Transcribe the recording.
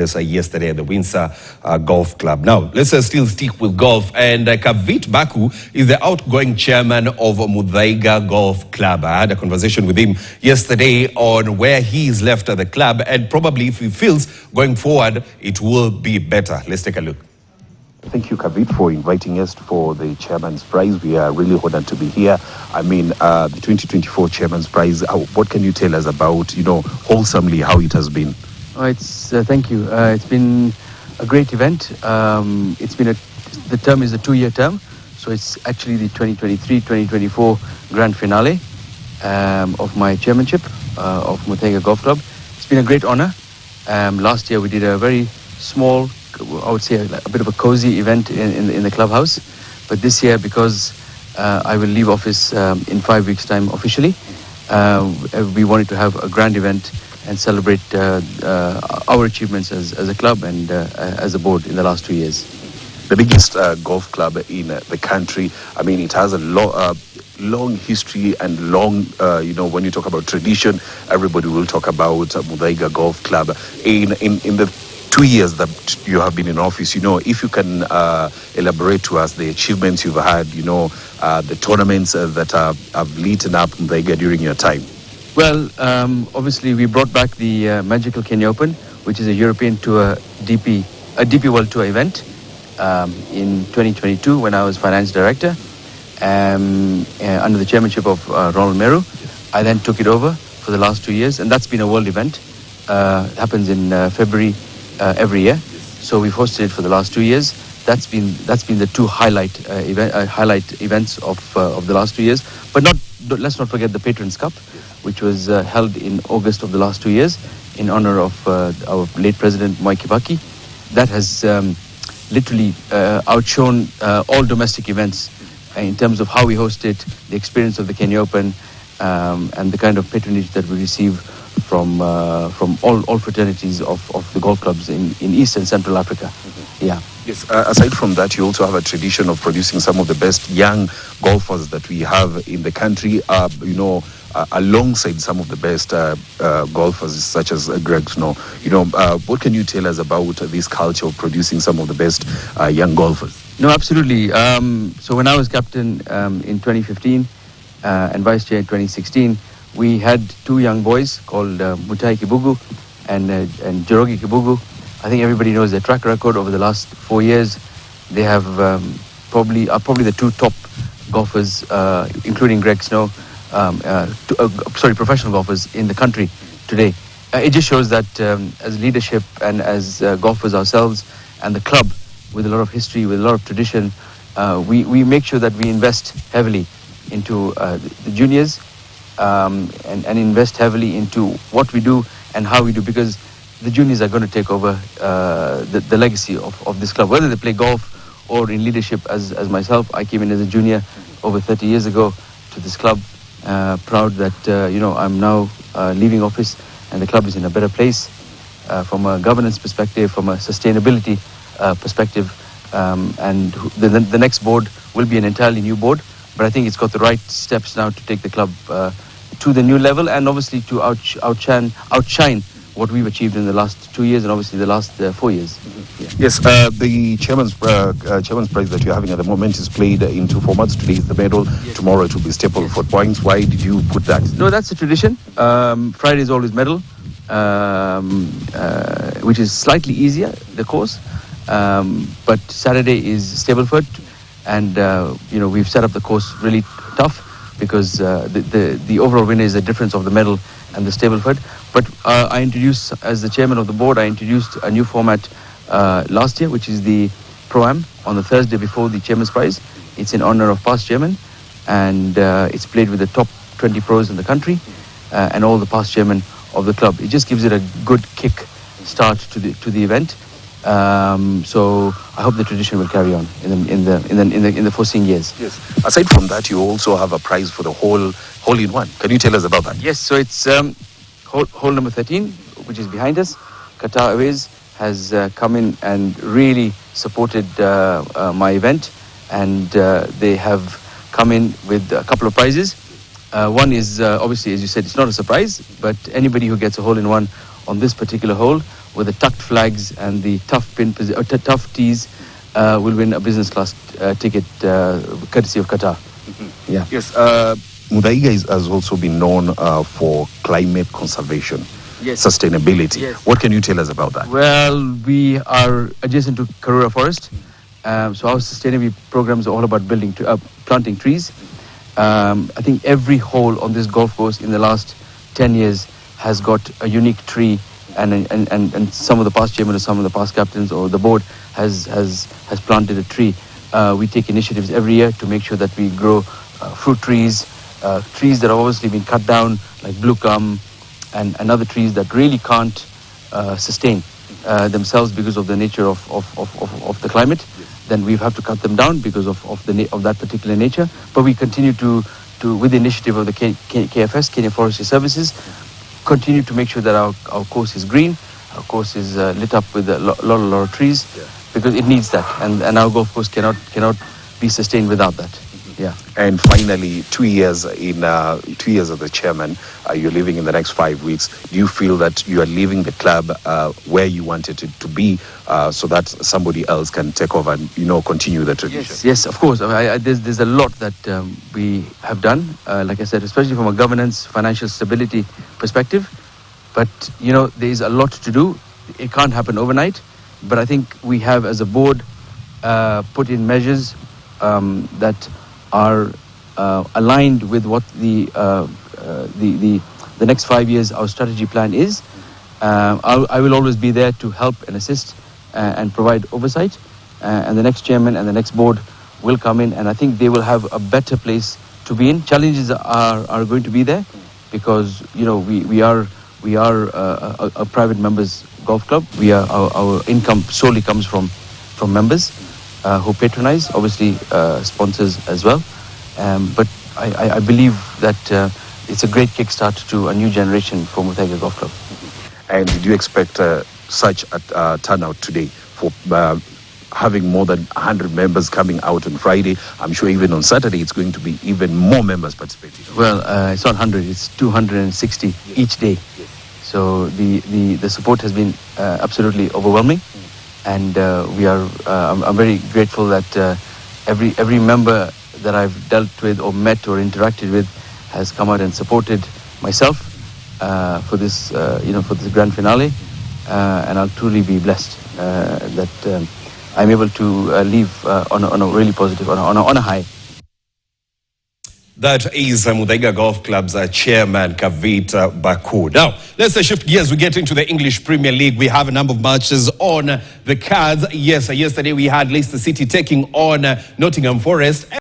Yesterday at the Windsor Golf Club. Now, let's still stick with golf. And Kavit Baku is the outgoing chairman of Muthaiga Golf Club. I had a conversation with him yesterday on where he's left at the club and probably if he feels going forward, it will be better. Let's take a look. Thank you, Kavit, for inviting us for the Chairman's Prize. We are really honored to be here. I mean, the 2024 Chairman's Prize, what can you tell us about, wholesomely how it has been? Thank you. It's been a great event. The term is a 2-year term, so it's actually the 2023-2024 grand finale of my chairmanship of Muthaiga Golf Club. It's been a great honor. Last year we did a very small, I would say a bit of a cozy event in the clubhouse, but this year, because I will leave office in 5 weeks' time officially, we wanted to have a grand event and celebrate our achievements as a club and as a board in the last 2 years. The biggest golf club in the country. I mean, it has a long history and long, when you talk about tradition, everybody will talk about Muthaiga Golf Club. In the 2 years that you have been in office, if you can elaborate to us the achievements you've had, the tournaments that have lit up Muthaiga during your time. Well, obviously we brought back the Magical Kenya Open, which is a European Tour DP World Tour event in 2022 when I was finance director under the chairmanship of Ronald Meru. I then took it over for the last 2 years, and that's been a world event. It happens in February every year, so we've hosted it for the last 2 years. That's been the two highlight events of the last 2 years. But let's not forget the Patrons Cup, which was held in August of the last 2 years in honor of our late president, Mwai Kibaki. That has literally outshone all domestic events in terms of how we host it, the experience of the Kenya Open, and the kind of patronage that we receive from all fraternities of the golf clubs in East and Central Africa. Mm-hmm. Yeah. Yes. Aside from that, you also have a tradition of producing some of the best young golfers that we have in the country. Alongside some of the best golfers, such as Greg Snow. What can you tell us about this culture of producing some of the best young golfers? No, absolutely. So when I was captain in 2015 and vice chair in 2016, we had two young boys called Mutai Kibugu and Jorogi Kibugu. I think everybody knows their track record over the last 4 years. They have probably the two top golfers, including Greg Snow, professional golfers in the country today. It just shows that as leadership and as golfers ourselves and the club with a lot of history, with a lot of tradition, we make sure that we invest heavily into the juniors and invest heavily into what we do and how we do, because the juniors are going to take over the legacy of this club, whether they play golf or in leadership as myself. I came in as a junior over 30 years ago to this club. Proud that I'm now leaving office and the club is in a better place from a governance perspective, from a sustainability perspective, and the next board will be an entirely new board, but I think it's got the right steps now to take the club to the new level and obviously to outshine what we've achieved in the last 2 years and obviously the last 4 years. Yeah. Yes, the chairman's prize that you're having at the moment is played in two formats. Today is the medal. Yes. Tomorrow it will be staple for points. Why did you put that? No, that's a tradition. Friday is always medal, which is slightly easier, the course. But Saturday is Stableford, and we've set up the course really tough because the overall winner is the difference of the medal and the Stableford. But I introduced, as the chairman of the board, I introduced a new format last year, which is the Pro-Am on the Thursday before the Chairman's Prize. It's in honor of past chairman, and it's played with the top 20 pros in the country and all the past chairmen of the club. It just gives it a good kick start to the event. So I hope the tradition will carry on in the foreseeing years. Yes. Aside from that, you also have a prize for the hole-in-one. Can you tell us about that? Yes. So it's hole number 13, which is behind us. Qatar Airways has come in and really supported my event, and they have come in with a couple of prizes. One is obviously, as you said, it's not a surprise, but anybody who gets a hole-in-one on this particular hole with the tucked flags and the tough tough tees will win a business class ticket courtesy of Qatar. Yeah. Yes, Muthaiga has also been known for climate conservation, Yes. sustainability. Yes. What can you tell us about that? Well, we are adjacent to Karura Forest, so our sustainability programs are all about planting trees. I think every hole on this golf course in the last 10 years has got a unique tree, and some of the past chairmen or some of the past captains or the board has planted a tree. We take initiatives every year to make sure that we grow fruit trees, trees that have obviously been cut down, like blue gum, and other trees that really can't sustain themselves because of the nature of the climate. Then we have to cut them down because of that particular nature. But we continue to with the initiative of the KFS, Kenya Forestry Services, continue to make sure that our course is green, our course is lit up with a lot of trees, because it needs that, and our golf course cannot be sustained without that. Yeah. And finally, 2 years in 2 years as the chairman, you're leaving in the next 5 weeks. Do you feel that you are leaving the club where you wanted it to be, so that somebody else can take over and continue the tradition? Yes, of course. There's a lot that we have done, like I said, especially from a governance, financial stability perspective. But there is a lot to do. It can't happen overnight. But I think we have, as a board, put in measures that are aligned with what the next 5 years our strategy plan is. I will always be there to help and assist and provide oversight, and the next chairman and the next board will come in, and I think they will have a better place to be in. Challenges are going to be there because we are a private members golf club. Our income solely comes from members who patronize, obviously sponsors as well. But I believe that it's a great kickstart to a new generation for Muthaiga Golf Club. And did you expect such a turnout today for having more than 100 members coming out on Friday? I'm sure even on Saturday it's going to be even more members participating. Well, it's not 100, it's 260 each day. So the support has been absolutely overwhelming. And I'm very grateful that every member that I've dealt with or met or interacted with has come out and supported myself for this grand finale, and I'll truly be blessed that I'm able to leave on a really positive, on a high. That is Muthaiga Golf Club's chairman, Kavit Baku. Now, let's shift gears. We get into the English Premier League. We have a number of matches on the cards. Yes, yesterday we had Leicester City taking on Nottingham Forest.